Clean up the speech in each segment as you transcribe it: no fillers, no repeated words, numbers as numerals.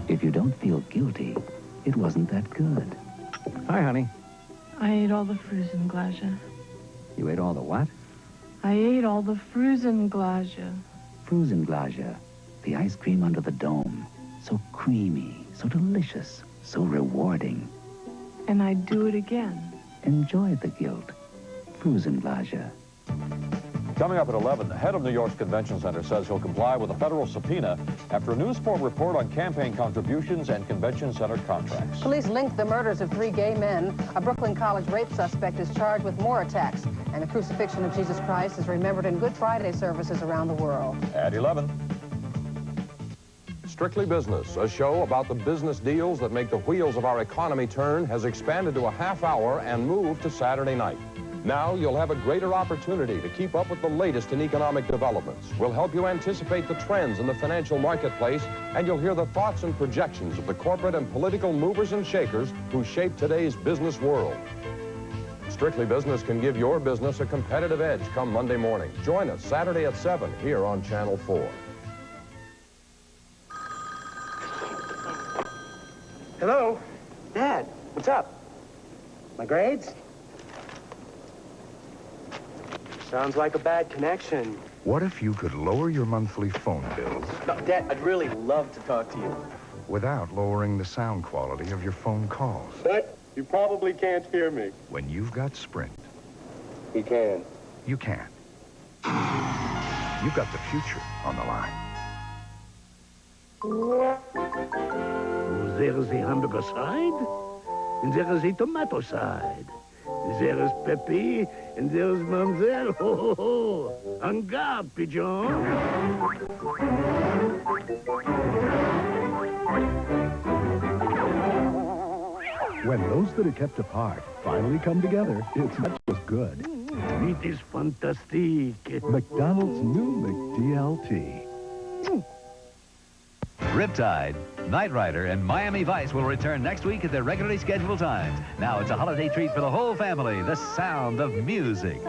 If you don't feel guilty, it wasn't that good. Hi, honey. I ate all the Frusen Gladje. You ate all the what? I ate all the Frusen Gladje. Frusen Gladje, the ice cream under the dome. So creamy, so delicious, so rewarding. And I'd do it again. Enjoy the guilt. Frusen Gladje. Coming up at 11, the head of New York's convention center says he'll comply with a federal subpoena after a News 4 report on campaign contributions and convention center contracts. Police linked the murders of 3 gay men. A Brooklyn College rape suspect is charged with more attacks. And the crucifixion of Jesus Christ is remembered in Good Friday services around the world. At 11. Strictly Business, a show about the business deals that make the wheels of our economy turn, has expanded to a half hour and moved to Saturday night. Now you'll have a greater opportunity to keep up with the latest in economic developments. We'll help you anticipate the trends in the financial marketplace, and you'll hear the thoughts and projections of the corporate and political movers and shakers who shape today's business world. Strictly Business can give your business a competitive edge come Monday morning. Join us Saturday at 7 here on Channel 4. Hello? Dad, what's up? My grades? Sounds like a bad connection. What if you could lower your monthly phone bills? No, Dad, I'd really love to talk to you. Without lowering the sound quality of your phone calls? But you probably can't hear me. When you've got Sprint, He can. you can. You've got the future on the line. There is the hamburger side, and there is the tomato side. There is Pepe, and there is Mademoiselle. Ho, ho, ho. En garde, pigeon. When those that are kept apart finally come together, it's not just good. It is fantastic. McDonald's new McDLT. Riptide, Knight Rider, and Miami Vice will return next week at their regularly scheduled times. Now it's a holiday treat for the whole family. The sound of music.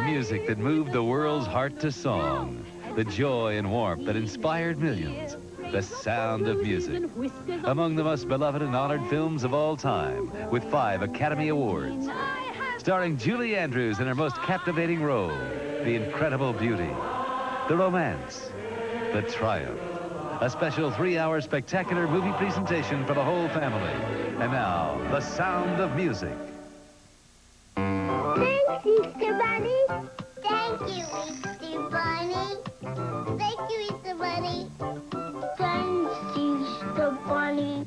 Music that moved the world's heart to song. The joy and warmth that inspired millions. The sound of music. Among the most beloved and honored films of all time, with 5 Academy Awards. Starring Julie Andrews in her most captivating role. The incredible beauty. The romance. The triumph. A special 3-hour spectacular movie presentation for the whole family. And now, the sound of music. Thanks, Easter Bunny. Thank you, Easter Bunny. Thank you, Easter Bunny. Thanks, Easter Bunny.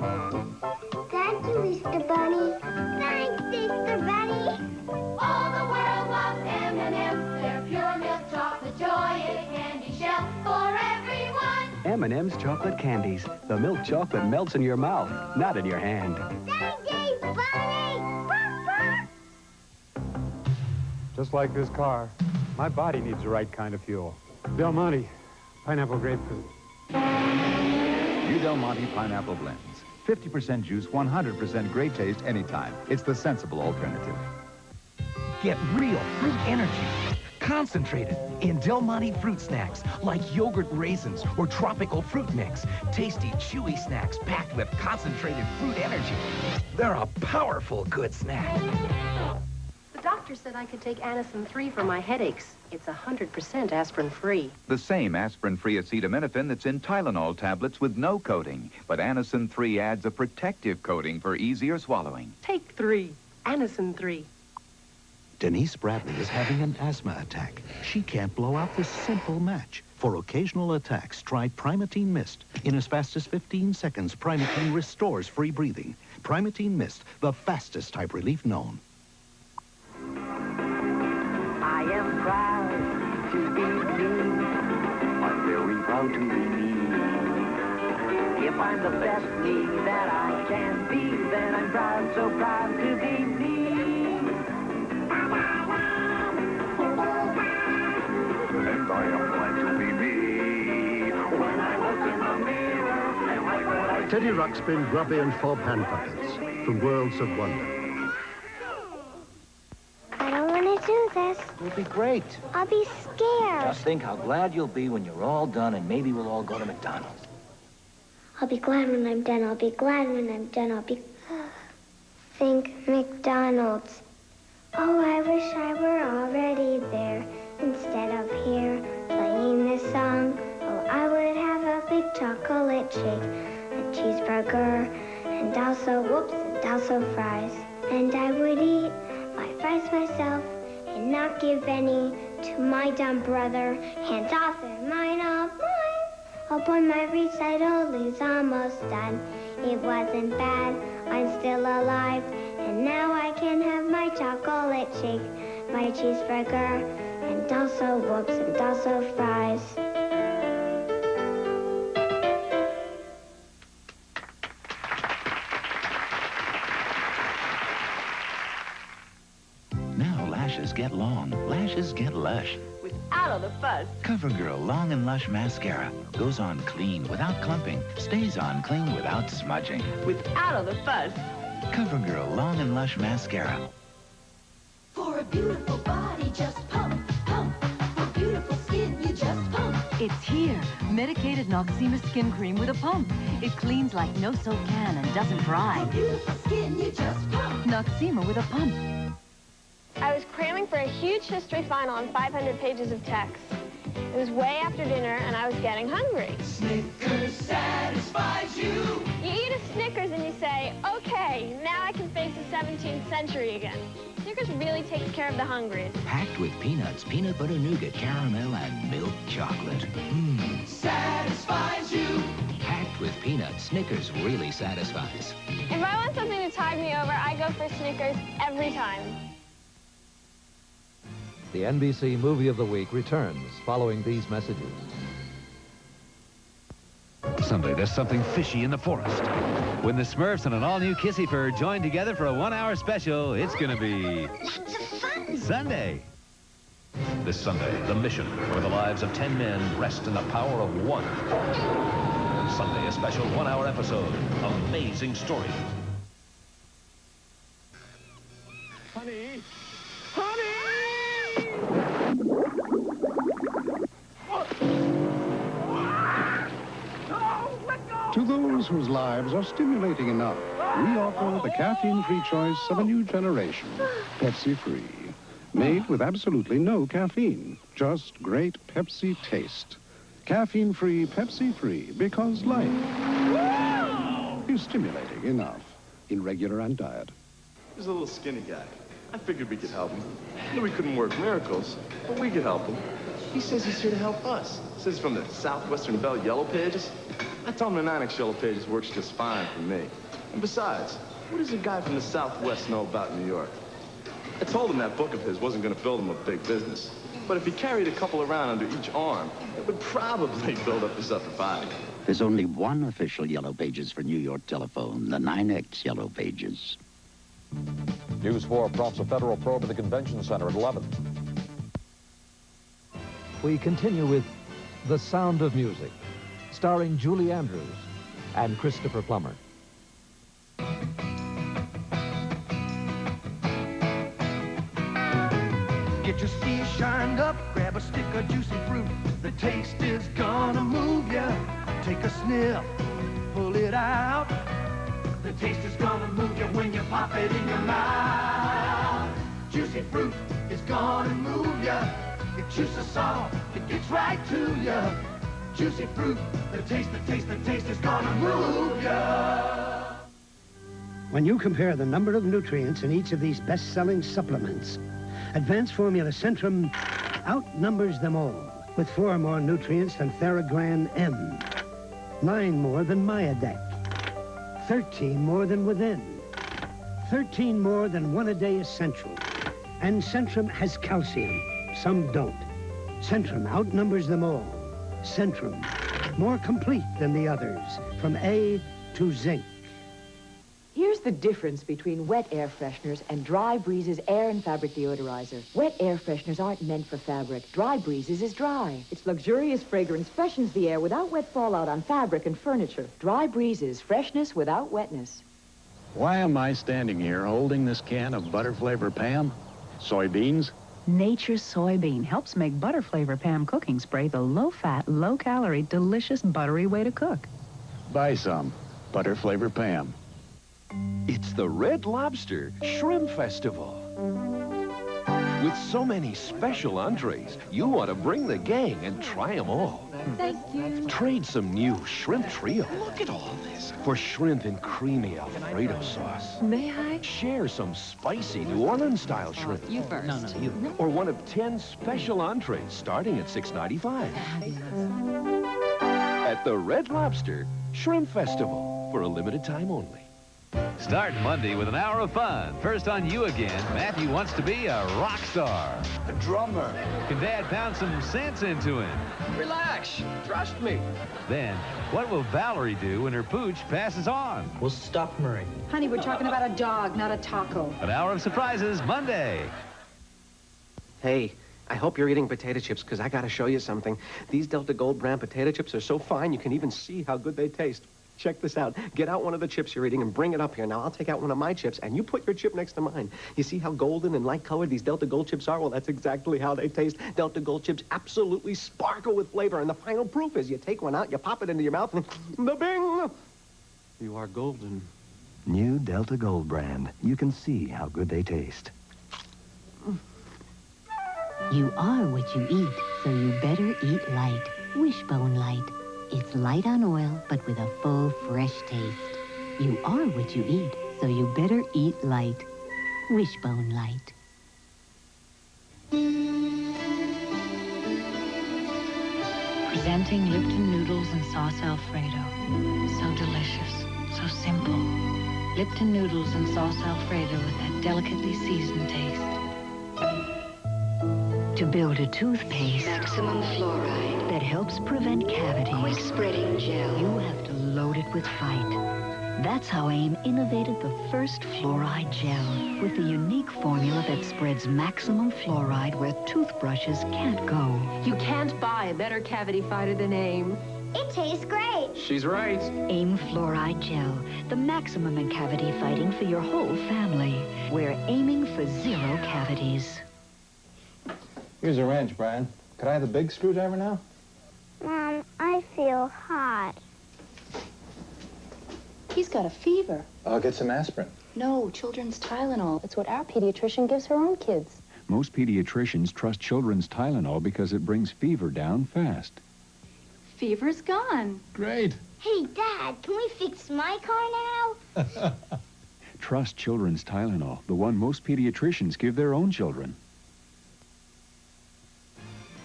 Thank you, Easter Bunny. Thanks, Easter Bunny. All the world loves M&M's. They're pure milk chocolate joy in a candy shell for everyone. M&M's chocolate candies. The milk chocolate melts in your mouth, not in your hand. Thanks, Easter Bunny. Just like this car, my body needs the right kind of fuel. Del Monte, pineapple grapefruit. New Del Monte pineapple blends. 50% juice, 100% great taste anytime. It's the sensible alternative. Get real fruit energy, concentrated in Del Monte fruit snacks like yogurt raisins or tropical fruit mix. Tasty, chewy snacks packed with concentrated fruit energy. They're a powerful good snack. The doctor said I could take Anacin 3 for my headaches. It's 100% aspirin-free. The same aspirin-free acetaminophen that's in Tylenol tablets with no coating. But Anacin 3 adds a protective coating for easier swallowing. Take 3. Anacin 3. Denise Bradley is having an asthma attack. She can't blow out this simple match. For occasional attacks, try Primatene Mist. In as fast as 15 seconds, Primatene restores free breathing. Primatene Mist, the fastest type relief known. if I'm the best me that I can be, then I'm proud, so proud to be me. And I am glad to be me. When I look in the mirror and like what I Teddy Ruxpin, Grubby and Fob hand puppets from Worlds of Wonder. I don't want to do this. It'll be great. I'll be scared. Just think how glad you'll be when you're all done and maybe we'll all go to McDonald's. I'll be glad when I'm done. I'll be glad when I'm done. I'll be... Think McDonald's. Oh, I wish I were already there instead of here playing this song. Oh, I would have a big chocolate shake, a cheeseburger, and also, whoops, and also fries. And I would eat my fries myself and not give any to my dumb brother. Hands off and mine all mine. Oh boy, my recital is almost done. It wasn't bad, I'm still alive. And now I can have my chocolate shake, my cheeseburger, and also whoops, and also fries. Now lashes get long, lashes get lush. Out of the fuzz. CoverGirl Long and Lush Mascara goes on clean without clumping, stays on clean without smudging. Out of the fuzz. CoverGirl Long and Lush Mascara. For a beautiful body, just pump, pump. For beautiful skin, you just pump. It's here. Medicated Noxzema skin cream with a pump. It cleans like no soap can and doesn't dry. For beautiful skin, you just pump. Noxzema with a pump. I was cramming for a huge history final on 500 pages of text. It was way after dinner, and I was getting hungry. Snickers satisfies you. You eat a Snickers and you say, okay, now I can face the 17th century again. Snickers really takes care of the hungry. Packed with peanuts, peanut butter nougat, caramel, and milk chocolate. Mmm. Satisfies you. Packed with peanuts, Snickers really satisfies. If I want something to tide me over, I go for Snickers every time. The NBC Movie of the Week returns following these messages. Sunday, there's something fishy in the forest. When the Smurfs and an all-new Kissyfur join together for a one-hour special, it's gonna be... Lots of fun. Sunday. This Sunday, the mission where the lives of 10 men rest in the power of one. Sunday, a special one-hour episode. Amazing story. Honey! Honey! To those whose lives are stimulating enough, we offer the caffeine-free choice of a new generation, Pepsi Free. Made with absolutely no caffeine, just great Pepsi taste. Caffeine-free, Pepsi-free, because life is stimulating enough in regular and diet. He's a little skinny guy. I figured we could help him. I knew we couldn't work miracles, but we could help him. He says he's here to help us. Says he's from the Southwestern Bell Yellow Pages. I told him the 9X Yellow Pages works just fine for me. And besides, what does a guy from the Southwest know about New York? I told him that book of his wasn't going to build him a big business. But if he carried a couple around under each arm, it would probably build up his upper body. There's only one official Yellow Pages for New York telephone, the 9X Yellow Pages. News 4 prompts a federal probe at the convention center at 11. We continue with The Sound of Music, starring Julie Andrews and Christopher Plummer. Get your steel shined up, grab a stick of juicy fruit. The taste is gonna move ya. Take a sniff, pull it out. The taste is gonna move you when you pop it in your mouth. Juicy fruit is gonna move ya. It juices soft, it gets right to ya. Juicy fruit, the taste is gonna move ya. When you compare the number of nutrients in each of these best-selling supplements, Advanced Formula Centrum outnumbers them all, with 4 more nutrients than Theragran M, 9 more than Myadec, 13 more than Within, 13 more than One-A-Day Essential. And Centrum has calcium. Some don't. Centrum outnumbers them all. Centrum. More complete than the others, from A to zinc. Here's the difference between wet air fresheners and Dry Breeze's air and fabric deodorizer. Wet air fresheners aren't meant for fabric. Dry Breeze's is dry. Its luxurious fragrance freshens the air without wet fallout on fabric and furniture. Dry Breeze's freshness without wetness. Why am I standing here holding this can of butter flavor Pam? Soybeans? Nature's soybean helps make butter flavor Pam cooking spray the low-fat, low-calorie, delicious, buttery way to cook. Buy some. Butter flavor Pam. It's the Red Lobster Shrimp Festival. With so many special entrees, you want to bring the gang and try them all. Thank you. Trade some new shrimp trio. Look at all this. For shrimp and creamy Alfredo sauce. May I? Share some spicy New Orleans-style shrimp. You first. No, you. Or one of 10 special entrees starting at $6.95. At the Red Lobster Shrimp Festival for a limited time only. Start Monday with an hour of fun. First on You Again, Matthew wants to be a rock star. A drummer. Can Dad pound some sense into him? Relax. Trust me. Then, what will Valerie do when her pooch passes on? We'll stop Murray. Honey, we're talking about a dog, not a taco. An hour of surprises, Monday. Hey, I hope you're eating potato chips, because I got to show you something. These Delta Gold brand potato chips are so fine, you can even see how good they taste. Check this out. Get out one of the chips you're eating and bring it up here. Now, I'll take out one of my chips, and you put your chip next to mine. You see how golden and light-colored these Delta Gold chips are? Well, that's exactly how they taste. Delta Gold chips absolutely sparkle with flavor, and the final proof is you take one out, you pop it into your mouth, and the bing! You are golden. New Delta Gold brand. You can see how good they taste. You are what you eat, so you better eat light. Wishbone Light. It's light on oil, but with a full, fresh taste. You are what you eat, so you better eat light. Wishbone Light. Presenting Lipton noodles and sauce Alfredo. So delicious, so simple. Lipton noodles and sauce Alfredo with that delicately seasoned taste. To build a toothpaste Maximum fluoride. that helps prevent cavities, Quick spreading gel. you have to load it with fight. That's how AIM innovated the first fluoride gel with a unique formula that spreads maximum fluoride where toothbrushes can't go. You can't buy a better cavity fighter than AIM. It tastes great. She's right. AIM Fluoride Gel, the maximum in cavity fighting for your whole family. We're aiming for 0 cavities. Here's a wrench, Brian. Could I have the big screwdriver now? Mom, I feel hot. He's got a fever. I'll get some aspirin. No, children's Tylenol. It's what our pediatrician gives her own kids. Most pediatricians trust children's Tylenol because it brings fever down fast. Fever's gone. Great. Hey, Dad, can we fix my car now? Trust children's Tylenol, the one most pediatricians give their own children.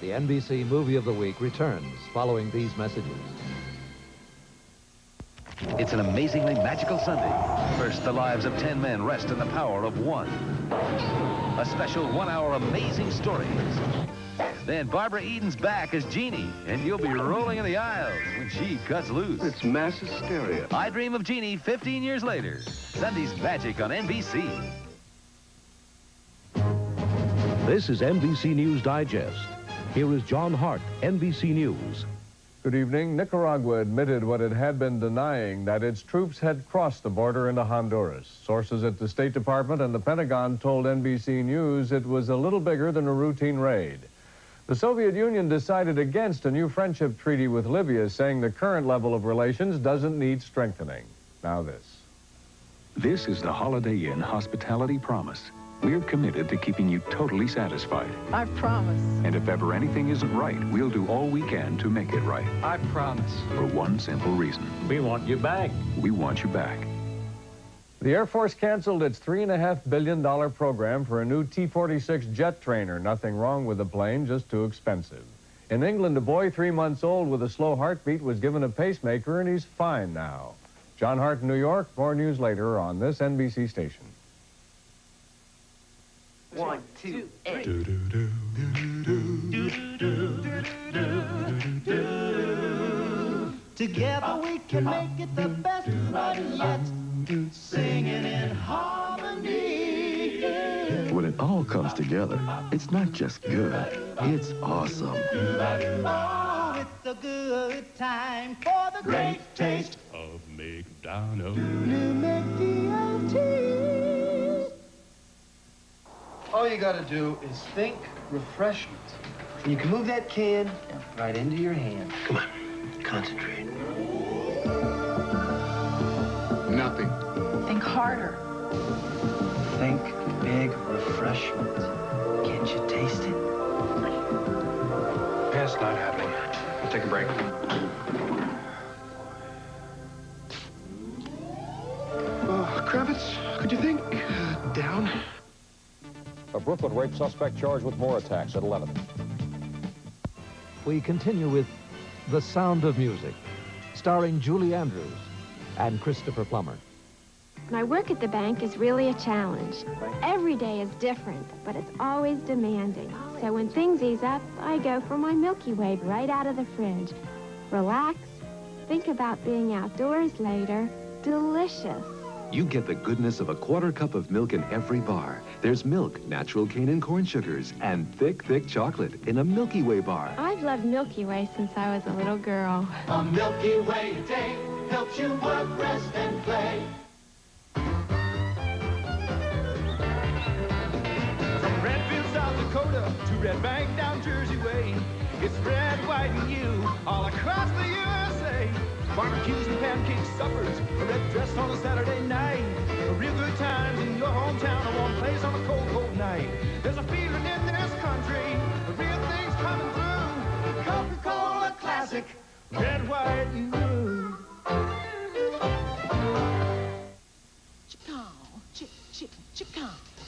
The NBC Movie of the Week returns following these messages. It's an amazingly magical Sunday. First, the lives of 10 men rest in the power of one. A special 1-hour amazing stories. Then Barbara Eden's back as Jeannie, and you'll be rolling in the aisles when she cuts loose. It's mass hysteria. I Dream of Jeannie 15 years later. Sunday's Magic on NBC. This is NBC News Digest. Here is John Hart, NBC News. Good evening. Nicaragua admitted what it had been denying, that its troops had crossed the border into Honduras. Sources at the State Department and the Pentagon told NBC News it was a little bigger than a routine raid. The Soviet Union decided against a new friendship treaty with Libya, saying the current level of relations doesn't need strengthening. Now this. This is the Holiday Inn Hospitality Promise. We're committed to keeping you totally satisfied. I promise. And if ever anything isn't right, we'll do all we can to make it right. I promise. For one simple reason. We want you back. We want you back. The Air Force canceled its $3.5 billion program for a new T-46 jet trainer. Nothing wrong with the plane, just too expensive. In England, a boy 3 months old with a slow heartbeat was given a pacemaker, and he's fine now. John Hart in New York. More news later on this NBC station. 1, 2, 3. Together we can make it the best night yet. Singing in harmony. When it all comes together, it's not just good, it's awesome. Oh, it's a good time for the great taste of McDonald. New McDLT. All you gotta do is think refreshment. And you can move that can right into your hand. Come on, concentrate. Nothing. Think harder. Think big refreshment. Can't you taste it? Yeah, it's not happening. We'll take a break. Kravitz, could you think down? A Brooklyn rape suspect charged with more attacks at 11. We continue with The Sound of Music, starring Julie Andrews and Christopher Plummer. My work at the bank is really a challenge. Every day is different, but it's always demanding. So when things ease up, I go for my Milky Way right out of the fridge. Relax, think about being outdoors later. Delicious. You get the goodness of a quarter cup of milk in every bar. There's milk, natural cane and corn sugars, and thick, thick chocolate in a Milky Way bar. I've loved Milky Way since I was a little girl. A Milky Way day helps you work, rest, and play. From Redfield, South Dakota to Red Bank down Jersey way, it's red, white, and you all across the USA. Barbecues and pancakes, suppers, a red dress on a Saturday night. A real good times in your hometown, or one place on a cold, cold night. There's a feeling in this country, the real thing's coming through. Coca-Cola Classic, red, white, and blue.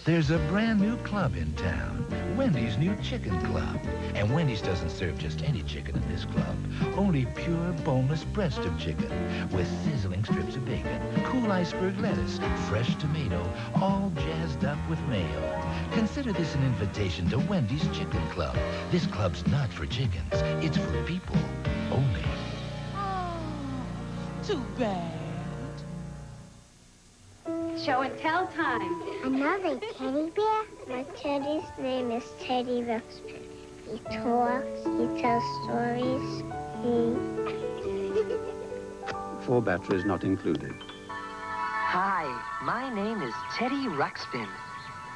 There's a brand new club in town, Wendy's new Chicken Club. And Wendy's doesn't serve just any chicken in this club. Only pure, boneless breast of chicken with sizzling strips of bacon, cool iceberg lettuce, fresh tomato, all jazzed up with mayo. Consider this an invitation to Wendy's Chicken Club. This club's not for chickens. It's for people only. Oh, too bad. Show and tell time. Another teddy bear? My teddy's name is Teddy Ruxpin. He talks, he tells stories, he... 4 batteries not included. Hi, my name is Teddy Ruxpin.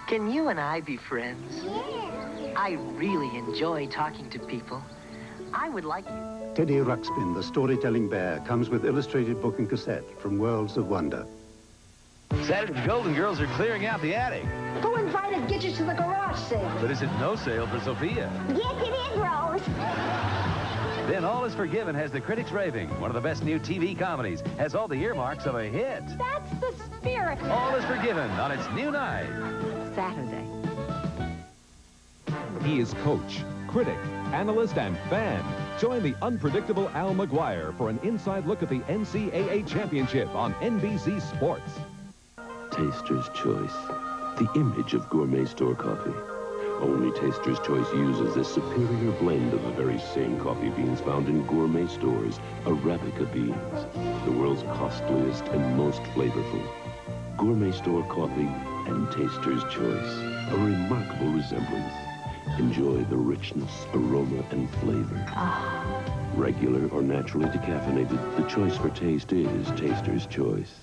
Can you and I be friends? Yeah. I really enjoy talking to people. I would like you... Teddy Ruxpin, the storytelling bear, comes with illustrated book and cassette from Worlds of Wonder. Saturday, the Golden Girls are clearing out the attic. Who invited Gidget to the garage sale? But is it no sale for Sophia? Yes, it is, Rose. Then All Is Forgiven has the critics raving. One of the best new TV comedies. Has all the earmarks of a hit. That's the spirit. All Is Forgiven on its new night. Saturday. He is coach, critic, analyst, and fan. Join the unpredictable Al McGuire for an inside look at the NCAA championship on NBC Sports. Taster's Choice, the image of gourmet store coffee. Only Taster's Choice uses this superior blend of the very same coffee beans found in gourmet stores, Arabica beans, the world's costliest and most flavorful. Gourmet store coffee and Taster's Choice, a remarkable resemblance. Enjoy the richness, aroma, and flavor. Regular or naturally decaffeinated, the choice for taste is Taster's Choice.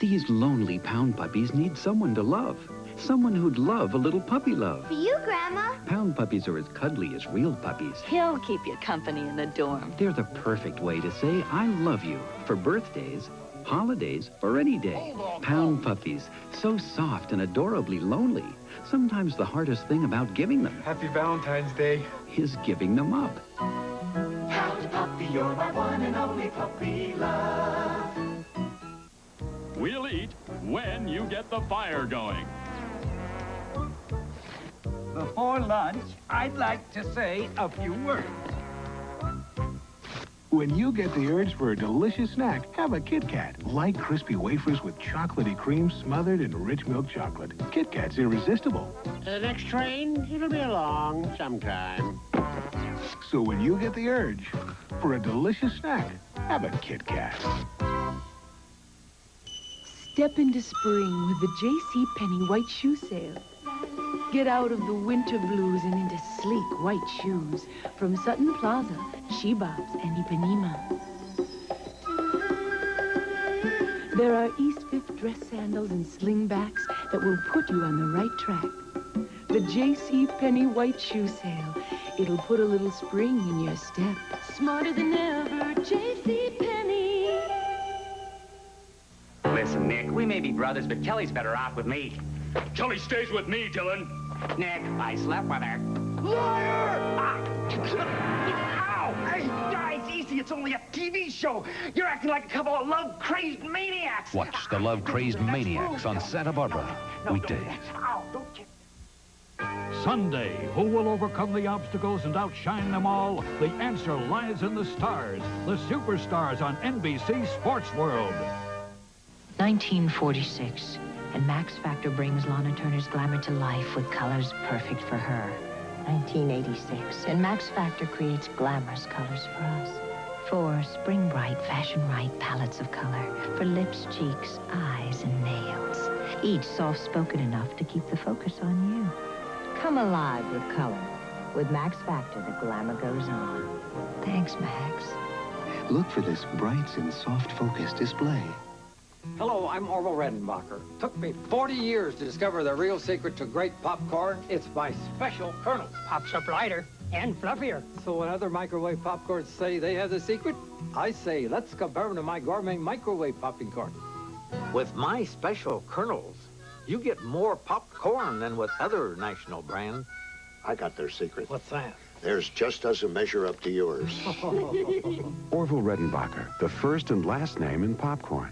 These lonely pound puppies need someone to love. Someone who'd love a little puppy love. For you, Grandma. Pound puppies are as cuddly as real puppies. He'll keep you company in the dorm. They're the perfect way to say I love you for birthdays, holidays, or any day. Pound puppies, so soft and adorably lonely. Sometimes the hardest thing about giving them. Happy Valentine's Day. Is giving them up. Pound puppy, you're my one and only puppy love. We'll eat when you get the fire going. Before lunch, I'd like to say a few words. When you get the urge for a delicious snack, have a Kit Kat. Light, crispy wafers with chocolatey cream smothered in rich milk chocolate. Kit Kat's irresistible. The next train, it'll be along sometime. So when you get the urge for a delicious snack, have a Kit Kat. Step into spring with the JCPenney White Shoe Sale. Get out of the winter blues and into sleek white shoes from Sutton Plaza, She-Bops, and Ipanema. There are East Fifth dress sandals and slingbacks that will put you on the right track. The JCPenney White Shoe Sale. It'll put a little spring in your step. Smarter than ever, JCPenney. Listen, Nick, we may be brothers, but Kelly's better off with me. Kelly stays with me, Dylan. Nick, I slept with her. Liar! Ow! Hey, guys, easy. It's only a TV show. You're acting like a couple of love-crazed maniacs. Watch the Love-Crazed Maniacs on Santa Barbara. Weekdays. Ow, don't you... Sunday, who will overcome the obstacles and outshine them all? The answer lies in the stars, the superstars on NBC Sports World. 1946, and Max Factor brings Lana Turner's glamour to life with colors perfect for her. 1986, and Max Factor creates glamorous colors for us. 4 spring bright, fashion right palettes of color for lips, cheeks, eyes, and nails. Each soft-spoken enough to keep the focus on you. Come alive with color. With Max Factor, the glamour goes on. Thanks, Max. Look for this bright and soft focus display. Hello, I'm Orville Redenbacher. Took me 40 years to discover the real secret to great popcorn. It's my special kernels. Pops up lighter and fluffier. So when other microwave popcorns say they have the secret, I say, let's compare them to my gourmet microwave popping corn. With my special kernels, you get more popcorn than with other national brands. I got their secret. What's that? Theirs just doesn't measure up to yours. Orville Redenbacher, the first and last name in popcorn.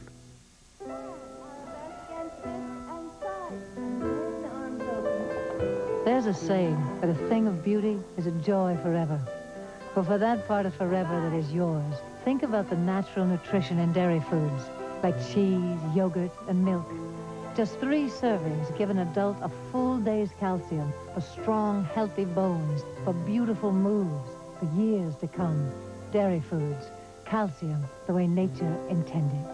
There's a saying that a thing of beauty is a joy forever. But for that part of forever that is yours, think about the natural nutrition in dairy foods, like cheese, yogurt, and milk. Just 3 servings give an adult a full day's calcium for strong, healthy bones, for beautiful moves, for years to come. Dairy foods, calcium the way nature intended.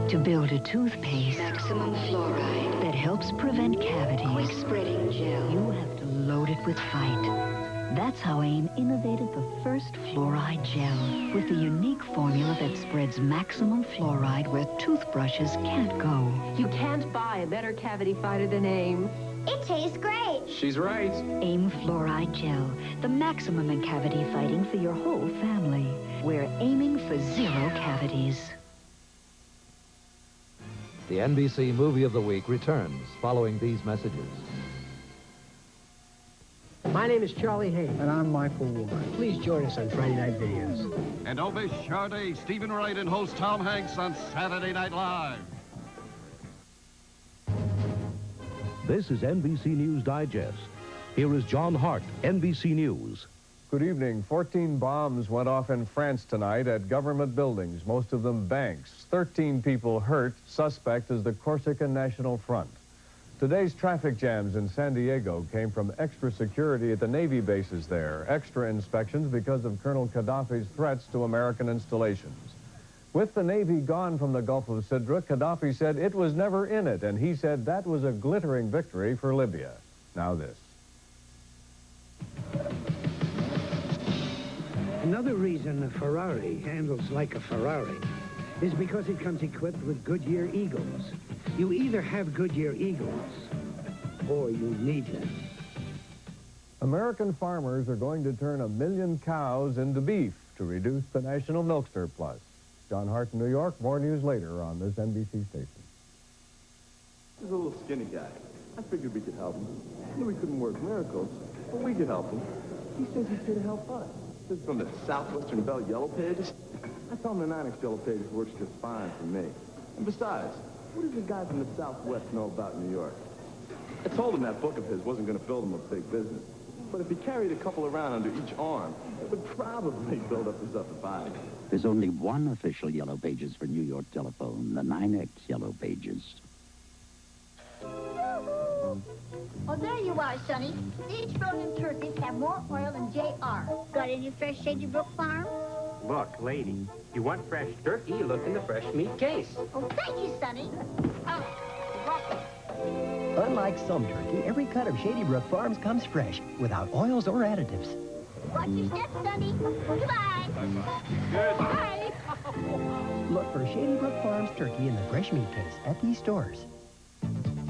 To build a toothpaste maximum fluoride that helps prevent cavities, quick spreading gel, you have to load it with fight. That's how AIM innovated the first fluoride gel with a unique formula that spreads maximum fluoride where toothbrushes can't go. You can't buy a better cavity fighter than AIM. It tastes great. She's right. AIM Fluoride Gel, the maximum in cavity fighting for your whole family. We're aiming for 0 cavities. The NBC Movie of the Week returns following these messages. My name is Charlie Haynes. And I'm Michael Ward. Please join us on Friday Night Videos. And Elvis Charday, Stephen Wright, and host Tom Hanks on Saturday Night Live. This is NBC News Digest. Here is John Hart, NBC News. Good evening. 14 bombs went off in France tonight at government buildings, most of them banks. 13 people hurt. Suspect is the Corsican National Front. Today's traffic jams in San Diego came from extra security at the Navy bases there, extra inspections because of Colonel Gaddafi's threats to American installations. With the Navy gone from the Gulf of Sidra, Gaddafi said it was never in it, and he said that was a glittering victory for Libya. Now this. Another reason a Ferrari handles like a Ferrari is because it comes equipped with Goodyear Eagles. You either have Goodyear Eagles or you need them. American farmers are going to turn 1 million cows into beef to reduce the national milk surplus. John Hart in New York. More news later on this NBC station. He's a little skinny guy. I figured we could help him. I knew we couldn't work miracles, but we could help him. He says he's here to help us. This is from the Southwestern Bell Yellow Pages. I told him the 9X Yellow Pages works just fine for me. And besides, what does the guy from the Southwest know about New York? I told him that book of his wasn't going to build him a big business. But if he carried a couple around under each arm, it would probably build up his upper body. There's only one official Yellow Pages for New York telephone, the 9X Yellow Pages. Oh, there you are, Sonny. These frozen turkeys have more oil than JR. Got any fresh Shady Brook Farm? Look, lady, you want fresh turkey, look in the fresh meat case. Oh, thank you, Sonny. Oh, Unlike some turkey, every cut of Shady Brook Farms comes fresh, without oils or additives. watch your step, Sonny. Goodbye. Goodbye. Look for Shady Brook Farms turkey in the fresh meat case at these stores.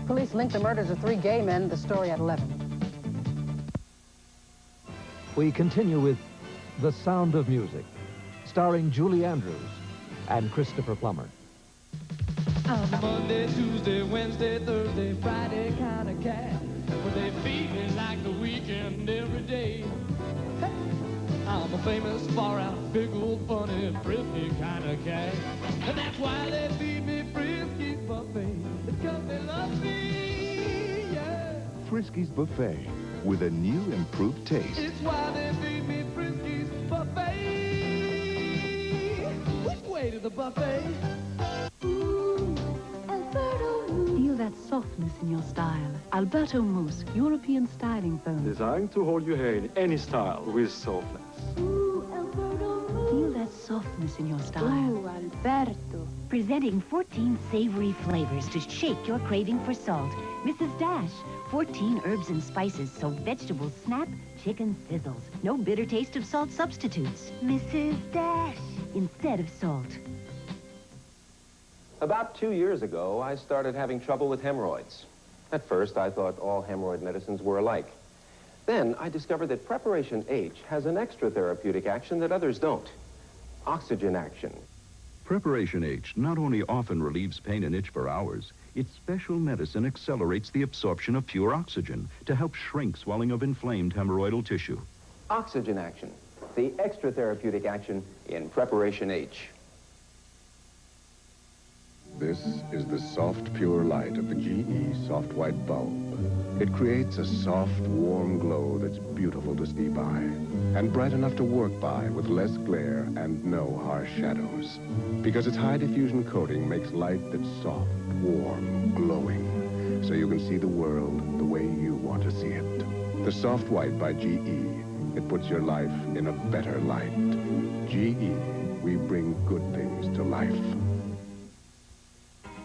Police linked the murders of 3 gay men. The story at 11. We continue with The Sound of Music, starring Julie Andrews and Christopher Plummer. Monday, Tuesday, Wednesday, Thursday, Friday kind of cat. But they feed me like the weekend every day. Hey, I'm a famous, far-out, big old, funny, frisky kind of cat. And that's why they feed me Frisky's Buffet. Because they love me, yeah. Frisky's Buffet, with a new improved taste. It's why they feed me Frisky's Buffet. Which way to the buffet? Feel that softness in your style. Alberto Mousse, European styling foam. Designed to hold your hair in any style with softness. Feel that softness in your style. Ooh, Alberto. Presenting 14 savory flavors to shake your craving for salt. Mrs. Dash, 14 herbs and spices so vegetables snap, chicken sizzles. No bitter taste of salt substitutes. Mrs. Dash, instead of salt. About 2 years ago, I started having trouble with hemorrhoids. At first, I thought all hemorrhoid medicines were alike. Then, I discovered that Preparation H has an extra therapeutic action that others don't. Oxygen action. Preparation H not only often relieves pain and itch for hours, its special medicine accelerates the absorption of pure oxygen to help shrink swelling of inflamed hemorrhoidal tissue. Oxygen action. The extra therapeutic action in Preparation H. This is the soft, pure light of the GE soft white bulb. It creates a soft, warm glow that's beautiful to see by, and bright enough to work by with less glare and no harsh shadows. Because its high diffusion coating makes light that's soft, warm, glowing, so you can see the world the way you want to see it. The soft white by GE. It puts your life in a better light. GE, we bring good things to life.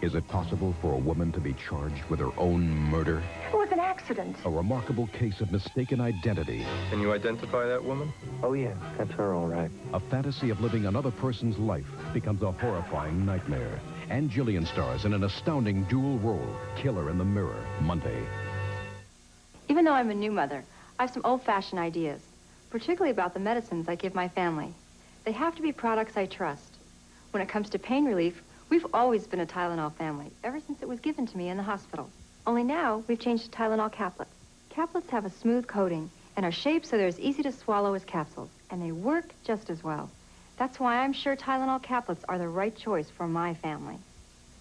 Is it possible for a woman to be charged with her own murder? It was an accident. A remarkable case of mistaken identity. Can you identify that woman? Oh, yeah, that's her, all right. A fantasy of living another person's life becomes a horrifying nightmare. And Gillian stars in an astounding dual role, Killer in the Mirror, Monday. Even though I'm a new mother, I have some old-fashioned ideas, particularly about the medicines I give my family. They have to be products I trust. When it comes to pain relief, we've always been a Tylenol family, ever since it was given to me in the hospital. Only now, we've changed to Tylenol caplets. Caplets have a smooth coating and are shaped so they're as easy to swallow as capsules, and they work just as well. That's why I'm sure Tylenol caplets are the right choice for my family.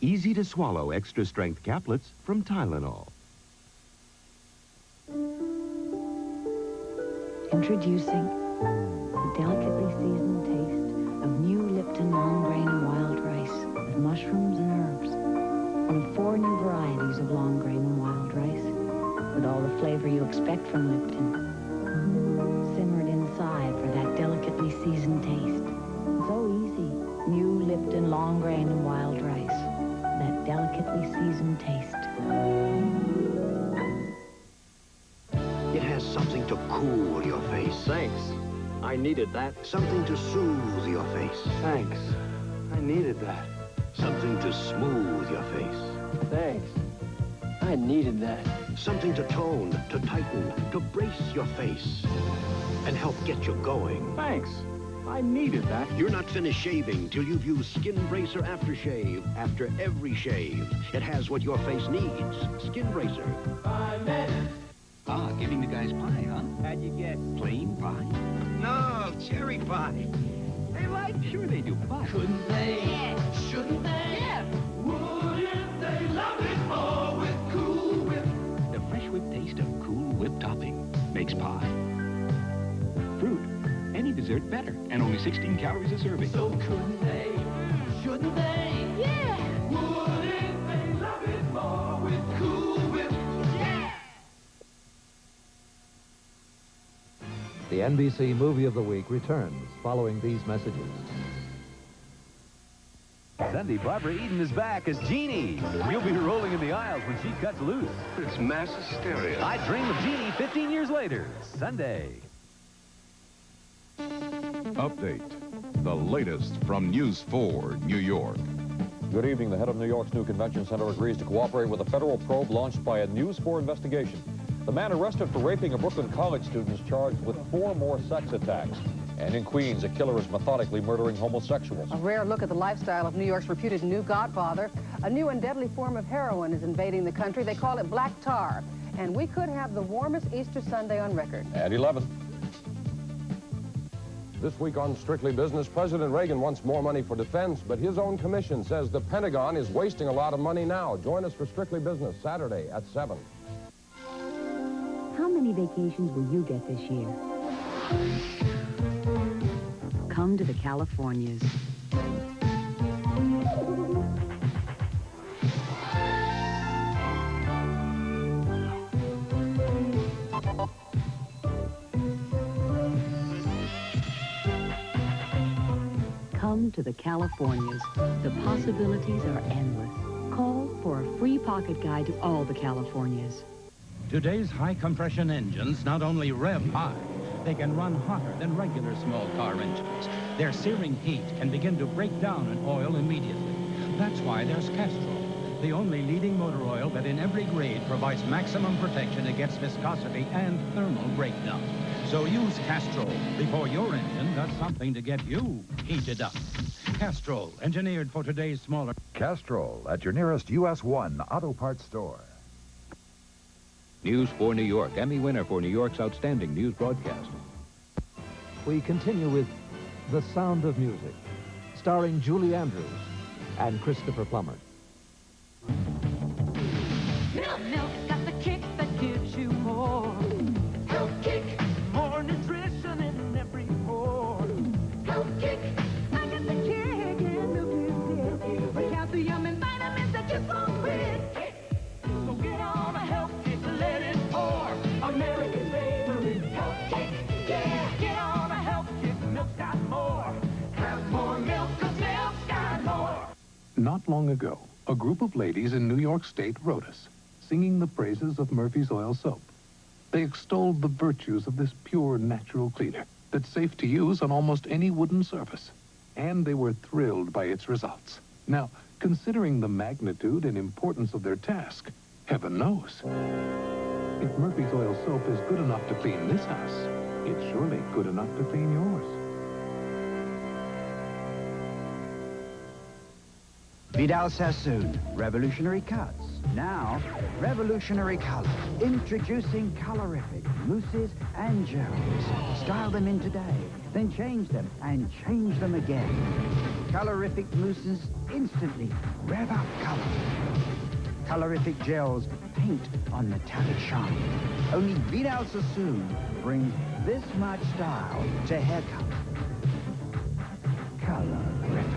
Easy to swallow extra-strength caplets from Tylenol. Introducing the delicately seasoned taste of new Lipton long grain and wild rice with mushrooms and herbs. One of 4 new varieties of long grain and wild rice with all the flavor you expect from Lipton. Simmered inside for that delicately seasoned taste. So easy. New Lipton long grain and wild rice. That delicately seasoned taste. It has something to cool your face. Thanks. I needed that. Something to soothe your face. Thanks. I needed that. Something to smooth your face. Thanks. I needed that. Something to tone, to tighten, to brace your face. And help get you going. Thanks. I needed that. You're not finished shaving till you've used Skin Bracer Aftershave after every shave. It has what your face needs. Skin Bracer. 5 minutes. Ah, giving the guys pie, huh? How'd you guess? Plain pie? No, cherry pie. They like, sure they do, pie. Couldn't they? Yeah. Shouldn't they? Yeah. Wouldn't they love it more with Cool Whip? The fresh whip taste of Cool Whip topping makes pie. Fruit, any dessert better, and only 16 calories a serving. So couldn't they? Shouldn't they? Yeah. Wouldn't they love it more with Cool Whip? Yeah. The NBC Movie of the Week returns following these messages. Sunday, Barbara Eden is back as Jeannie. You'll be rolling in the aisles when she cuts loose. It's mass hysteria. I Dream of Jeannie 15 years later, Sunday. Update. The latest from News 4 New York. Good evening. The head of New York's new convention center agrees to cooperate with a federal probe launched by a News 4 investigation. The man arrested for raping a Brooklyn college student is charged with 4 more sex attacks. And in Queens, a killer is methodically murdering homosexuals. A rare look at the lifestyle of New York's reputed new godfather. A new and deadly form of heroin is invading the country. They call it black tar. And we could have the warmest Easter Sunday on record. At 11. This week on Strictly Business, President Reagan wants more money for defense, but his own commission says the Pentagon is wasting a lot of money now. Join us for Strictly Business, Saturday at 7. How many vacations will you get this year? Come to the Californias. Come to the Californias. The possibilities are endless. Call for a free pocket guide to all the Californias. Today's high-compression engines not only rev high, they can run hotter than regular small car engines. Their searing heat can begin to break down an oil immediately. That's why there's Castrol, the only leading motor oil that in every grade provides maximum protection against viscosity and thermal breakdown. So use Castrol before your engine does something to get you heated up. Castrol, engineered for today's smaller... Castrol at your nearest US 1 Auto Parts store. News 4 New York, Emmy winner for New York's outstanding news broadcast. We continue with The Sound of Music, starring Julie Andrews and Christopher Plummer. Milk's got the kick that gives you more. Health kick. More nutrition in every pore. Health kick. I got the kick and milk is it. With calcium and vitamins that just won't quit. So get on a health kick, let it pour. America's favorite health kick. Yeah, get on a health kick, milk's got more. Have more milk, 'cause milk's got more. Not long ago, a group of ladies in New York State wrote us, singing the praises of Murphy's Oil Soap. They extolled the virtues of this pure natural cleaner that's safe to use on almost any wooden surface. And they were thrilled by its results. Now, considering the magnitude and importance of their task, heaven knows. If Murphy's Oil Soap is good enough to clean this house, it's surely good enough to clean yours. Vidal Sassoon, revolutionary cuts. Now, revolutionary color. Introducing colorific mousses and gels. Style them in today, then change them and change them again. Colorific mousses instantly rev up color. Colorific gels paint on metallic shine. Only Vidal Sassoon brings this much style to hair color. Colorific.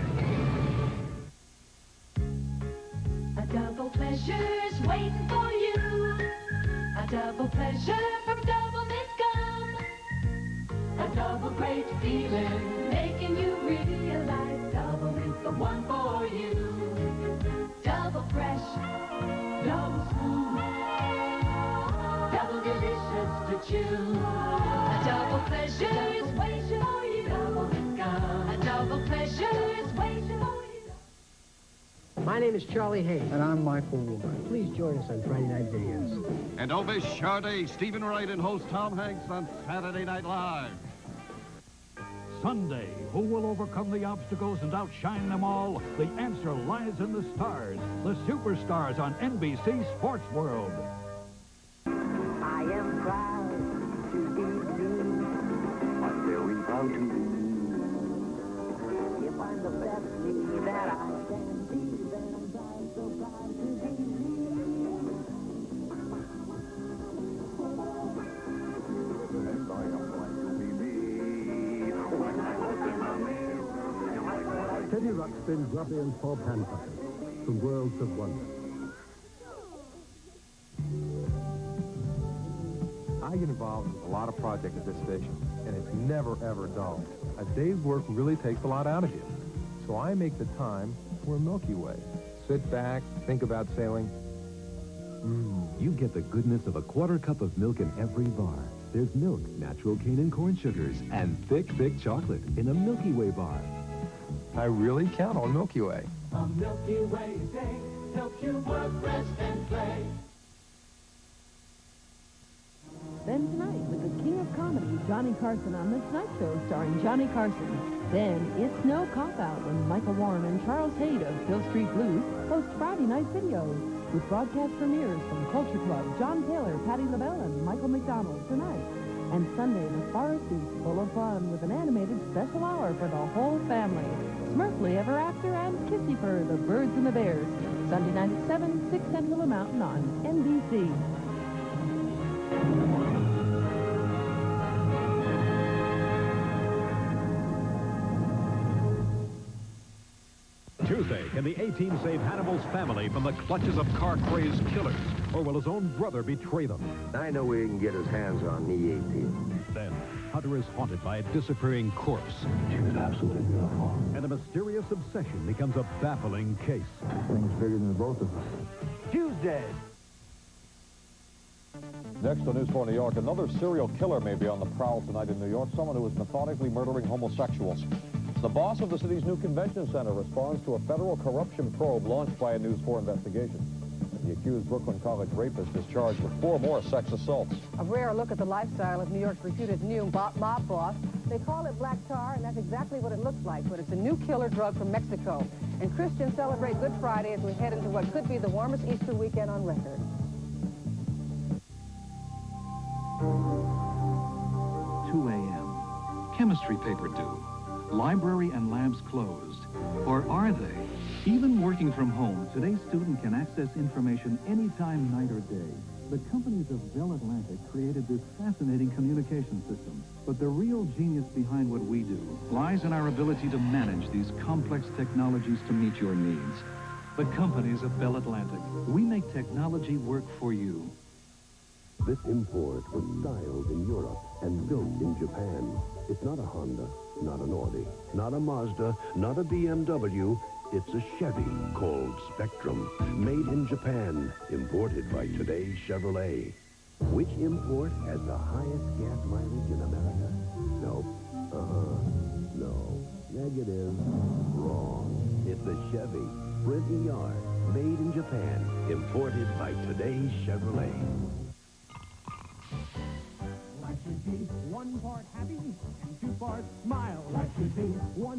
A double pleasure's waiting for you. A double pleasure from Double Mint Gum. A double great feeling, making you realize Double Mint's the one for you. Double fresh, double smooth, double delicious to chew. A double pleasure is waiting for you. Double Mint Gum. A double pleasure is waiting for you. My name is Charlie Hayes. And I'm Michael Wood. Please join us on Friday Night Videos. And don't miss Sade, Stephen Wright, and host Tom Hanks on Saturday Night Live. Sunday, who will overcome the obstacles and outshine them all? The answer lies in the stars, the superstars on NBC Sports World. I am proud to be me. I'm very proud to be me. If I'm the best me that I can be, then I'm so proud to be me. And I am going to be me. When I look in the mirror. Teddy Ruxpin, Grubby and Bob Hancock from Worlds of Wonder. I get involved in a lot of projects at this station, and it's never, ever dull. A day's work really takes a lot out of you. So I make the time for Milky Way. Sit back, think about sailing. You get the goodness of a quarter cup of milk in every bar. There's milk, natural cane and corn sugars, and thick, thick chocolate in a Milky Way bar. I really count on Milky Way. A Milky Way day helps you work, rest, and play. Then tonight, with the king of comedy, Johnny Carson, on The Tonight Show starring Johnny Carson. Then, It's No Cop-Out when Michael Warren and Charles Haid of Hill Street Blues host Friday night videos with broadcast premieres from Culture Club, John Taylor, Patti LaBelle, and Michael McDonald tonight. And Sunday, The Forest is full of fun with an animated special hour for the whole family. Smurfly Ever After and Kissyfur, The Birds and the Bears. Sunday night at 7, 6 Central Mountain on NBC. Tuesday, can the A-Team save Hannibal's family from the clutches of car-crazed killers? Or will his own brother betray them? I know where he can get his hands on the A-Team. Then, Hunter is haunted by a disappearing corpse. She was absolutely beautiful. And a mysterious obsession becomes a baffling case. Things bigger than the both of us. Tuesday. Next on News 4 New York, another serial killer may be on the prowl tonight in New York, someone who is methodically murdering homosexuals. The boss of the city's new convention center responds to a federal corruption probe launched by a News 4 investigation. The accused Brooklyn College rapist is charged with 4 more sex assaults. A rare look at the lifestyle of New York's reputed new mob boss. They call it black tar, and that's exactly what it looks like, but it's a new killer drug from Mexico. And Christians celebrate Good Friday as we head into what could be the warmest Easter weekend on record. 2 a.m. Chemistry paper due. Library and labs closed. Or are they? Even working from home, today's student can access information anytime, night or day. The companies of Bell Atlantic created this fascinating communication system. But the real genius behind what we do lies in our ability to manage these complex technologies to meet your needs. The companies of Bell Atlantic. We make technology work for you. This import was styled in Europe and built in Japan. It's not a Honda, not an Audi, not a Mazda, not a BMW. It's a Chevy called Spectrum, made in Japan, imported by today's Chevrolet. Which import has the highest gas mileage in America? Nope. No. Negative. Wrong. It's a Chevy Sprint ER, made in Japan, imported by today's Chevrolet. Life should be 1 part happy and 2 parts smile. Life should be 1